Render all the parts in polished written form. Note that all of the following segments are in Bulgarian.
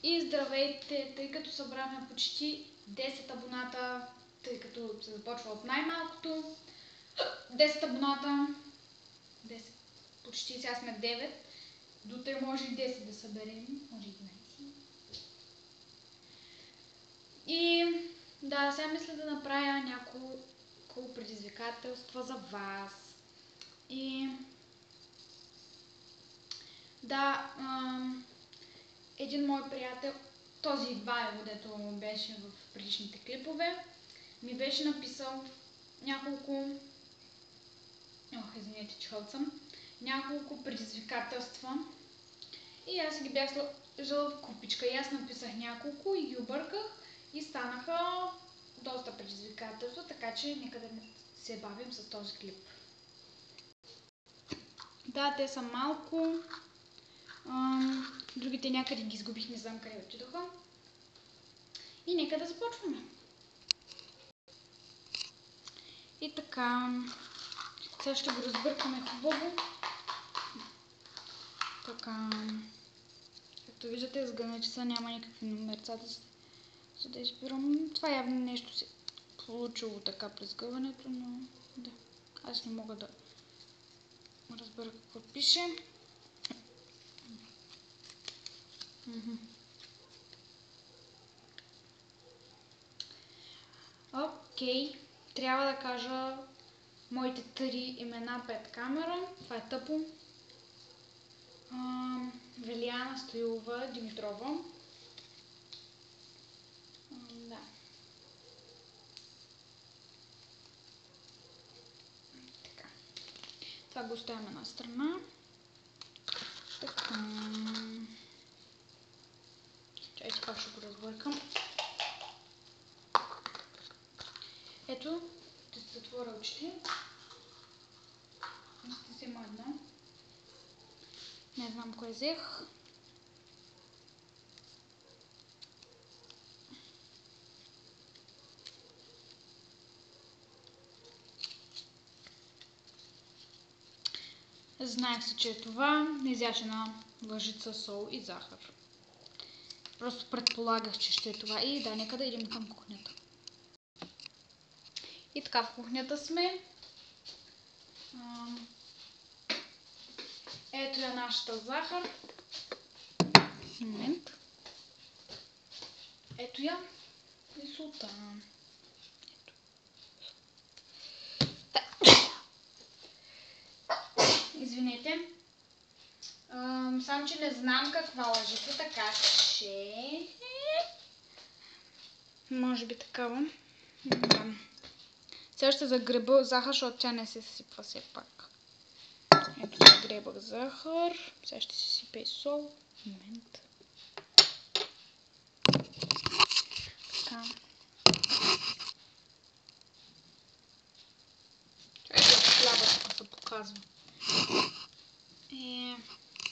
И здравейте, тъй като събрахме почти 10 абоната, тъй като се започва от най-малкото. 10 абоната, 10, почти сега сме 9, до 3 може и 10 да съберем, може и 11. И да, сега мисля да направя няколко предизвикателства за вас. И да, един мой приятел, този Ивайло, дето беше в предишните клипове, ми беше написал извинете, че хълцам, няколко предизвикателства и аз ги бях сложила в купичка и аз написах няколко и ги обърках и станаха доста предизвикателства, така че нека да се бавим с този клип. Да, те са малко, другите някъде ги изгубих, не знам къде отидоха. И нека да започваме. И така, сега ще го разбъркаме хубаво. Така, както виждате, сгънечица няма никакви номерца за да избирам. Това явно нещо се получило така през гъването, но да, аз не мога да разбера какво пише. Окей, трябва да кажа моите 3 имена пред камера. Това е тъпо. Велиана Стоилова Димитрова. Да. Така. Това го оставяме на страна. Така. Чайте, пак ще го разбъркам. Ето, ще се затворя очите. Ще взема едно. Не знам кое взех. Знаех се, че е това. Изящена лъжица сол и захар. Просто предполагах, че ще е това. И да, нека да идем към кухнята. И така, в кухнята сме. Ето е нашата захар. Момент. Ето я. И солта. Извинете. Само, че не знам каква лъжица, така че... Може би такава. Сега ще загреба захар, защото тя не се сипва все пак. Ето загребах захар. Сега ще си сипе и сол. Момент. Така. Хлябът се показва.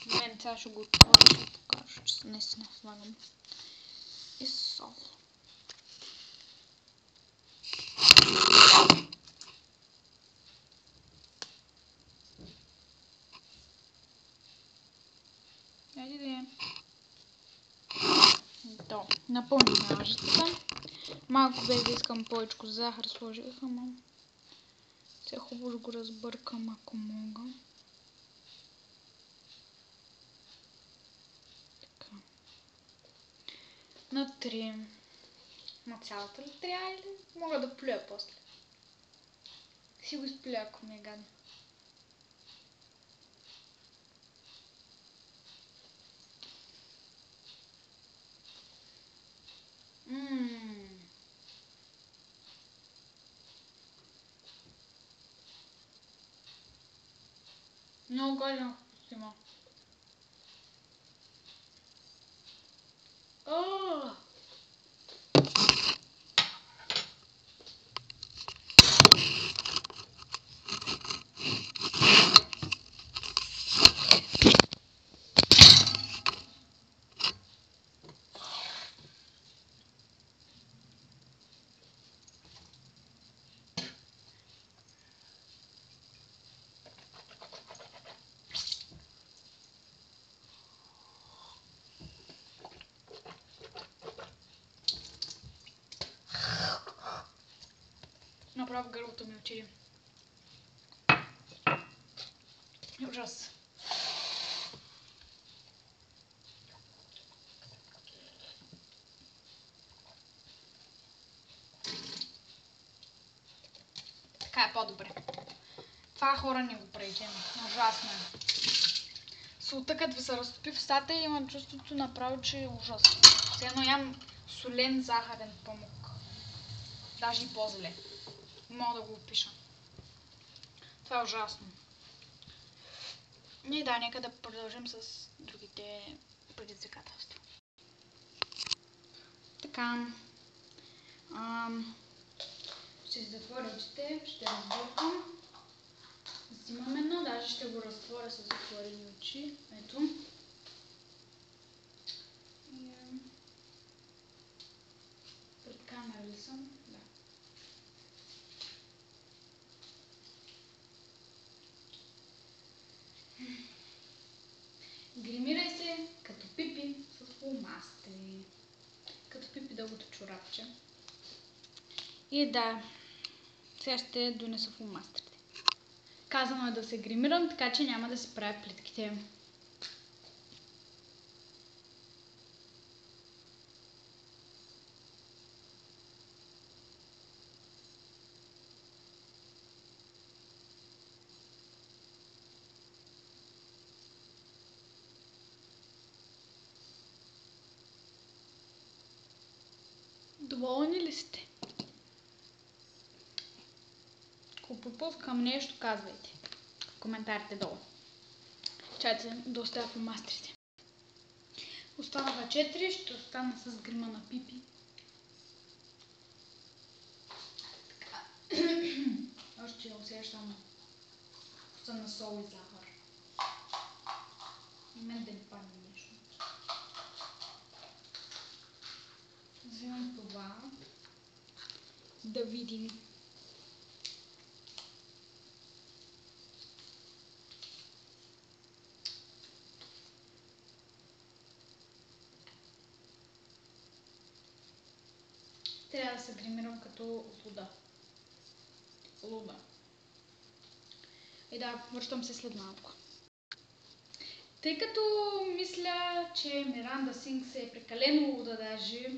Момент, сега ще го отворя, ще покажа, че наистина слагам и сол. Айде да е. То, напълним лъжицата. Малко без да искам повече захар сложих, ама сега хубаво го разбъркам, ако мога. Така. На 3. На цялата ли трябва или мога да плюя после? Си го изплюя, ако ми е гадно. Много гадно вкусимо. направо в гърлото ми отиде. Ужас. Така е по-добре. Това хора не го правите. Ужасно е. Солта като ви се разтопи в устата и имам чувството направо, че е ужасно. Все едно ям солен захарен памук. Даже и по-зле. Мога да го опиша. Това е ужасно. И да, нека да продължим с другите предизвикателства. Така. Ще затворя очите, ще разбъркам. Взимам едно, даже ще го разтворя с затворени очи. Ето. Пред камера ли съм? Да. Гримирай се като Пипи с фломастери. Като Пипи дългото чорапче. И да, сега ще донеса фломастерите. Казано е да се гримирам, така че няма да се правя плитките. Доволни ли сте? Ако пропускам нещо, казвайте в коментарите долу. Чайте да оставя фломастерите. Останаха 4, ще остана с грима на Пипи. Така. Още усещам вкуса на сол и захар. И мен да не падне нещо. Взимам това. Да видим. Трябва да се гримирам като луда. И да, връщам се след малко. Тъй като мисля, че Миранда Сингс е прекалено луда даже.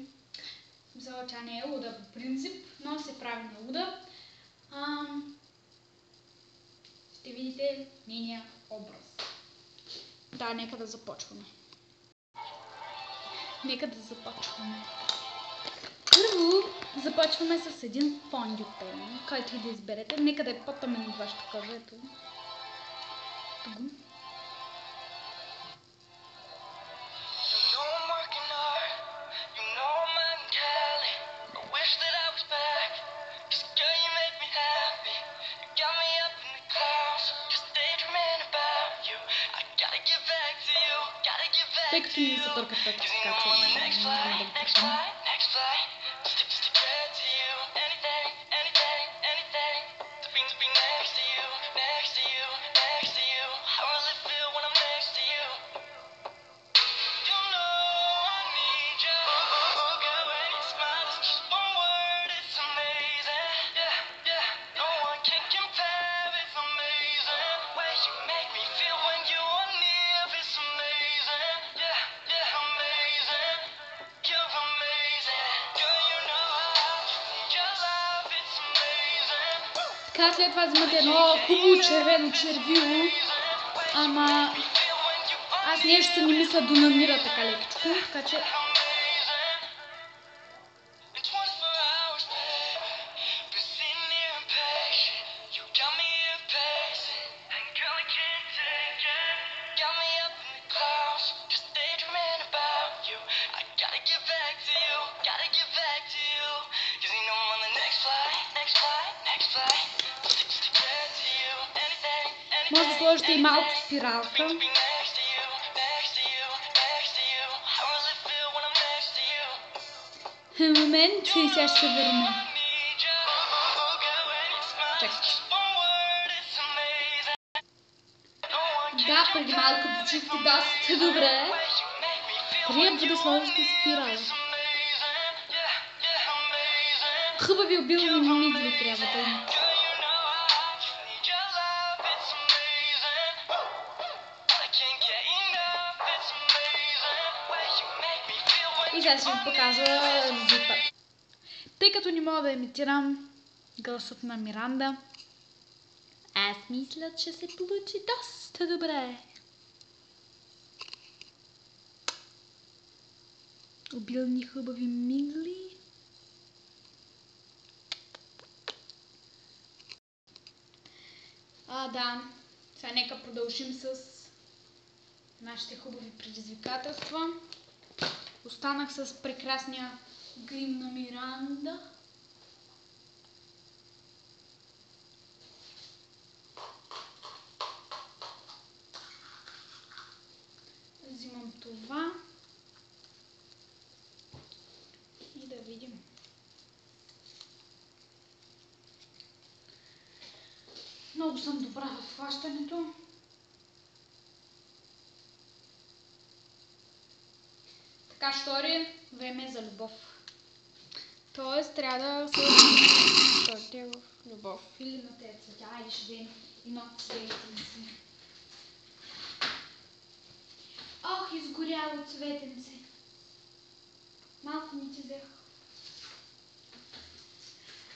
Мисля, тя не е луда по принцип, но се прави на луда. Ще видите нейния образ. Да, нека да започваме. Първо започваме с един фондютен, който и да изберете. Нека да е по-тъмен от вашата кожа. Ето. Тук. Тъй като ми се търкат пъти, така че няма да го пускам. Така след това взимате едно хубаво червено червило, ама аз нещо не мисля да намира така лекичко, така че... Може да сложите и малко спиралка. Момент и сега ще се върне. Чакайте. Да, преди малко почухте доста добре. Трябва да сложите спирал. Хубави обилни мигли трябва да има. И сега ще ви покажа резултат. Тъй като не мога да имитирам гласът на Миранда, аз мисля, че се получи доста добре. Обилни хубави мигли. Да, сега нека продължим с нашите хубави предизвикателства. Останах с прекрасния грим на Миранда. Взимам това и да видим. Много съм добра в хващането. Така, втори време за любов. Тоест, трябва да се вторите в любов. Или на тези цветя, или ще видим едно цвете си. Ох, изгоряло цветенце. Малко ми ти взех.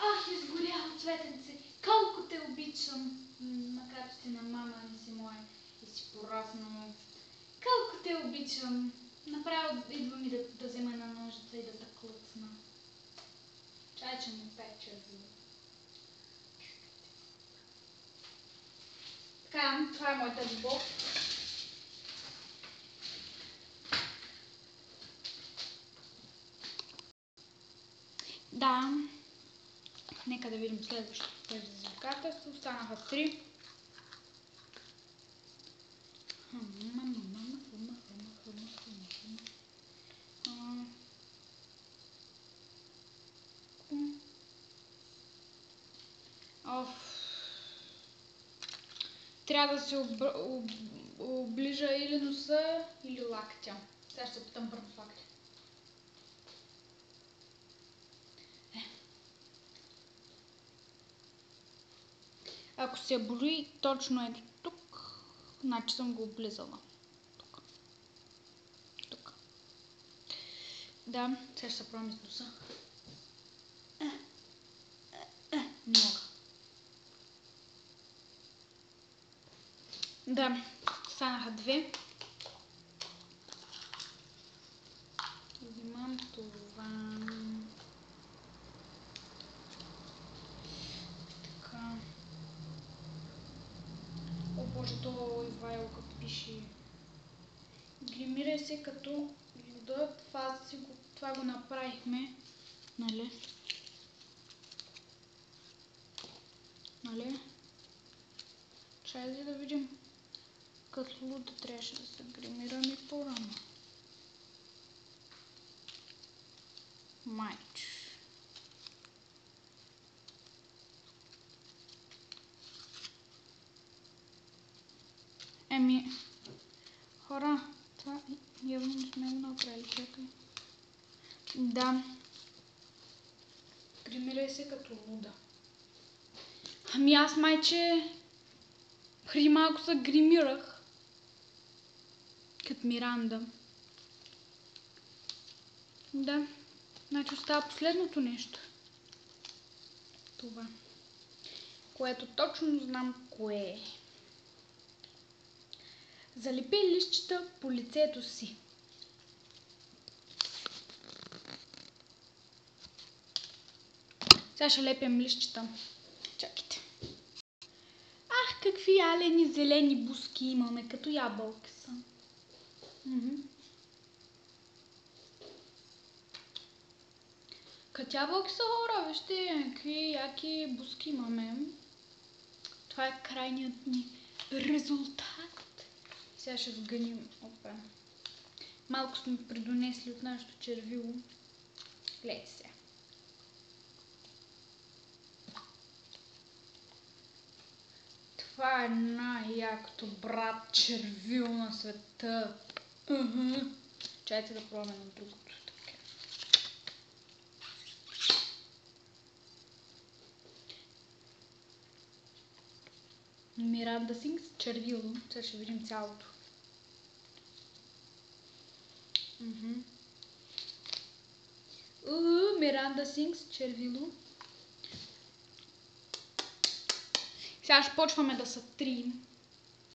Ох, изгоряло цветенце. Колко те обичам. Макар че си на мама, не си моя и си пораснало. Колко те обичам. Направо идва ми да взема на ножица и да те клъцна. Чай, че му пече. Така, това е моята любов. Да. Нека да видим следващото предизвикателство. Останаха 3. Трябва да се оближа или носа, или лактя. Сега ще се опитам първо с лактя. Ако се боли точно ето тук, значи съм го облизала. Тук. Да, сега ще се пробвам с носа. Не мога. Да, станаха 2. Взимам това. Така. О боже, то Ивайло като пише. Гримирай се като Люда. Това го направихме. Нали? Нали? Чай да видим. Като Луда трябваше да се гримираме по-рано. Майч. Хора, това явно не сме го направили, чакай. Да. Гримирай се като Луда. Аз майче преди малко се гримирах. Като Миранда. Да. Значи остава последното нещо. Това. Което точно знам кое е. Залепи листчета по лицето си. Сега ще лепям листчета. Чакайте. Ах, какви алени зелени буски имаме, като ябълки са. Като ябълки са, хора, вижте, какви яки буски имаме. Това е крайният ни резултат. Сега ще сгъним. Опа. Малко сме придонесли от нашото червило. Гледайте сега. Това е най-якото, брат, червило на света. Чайте да пробваме на другото. Миранда Сингс, Червило. Сега ще видим цялото. Миранда Сингс, Червило. Сега ще почваме да се трим.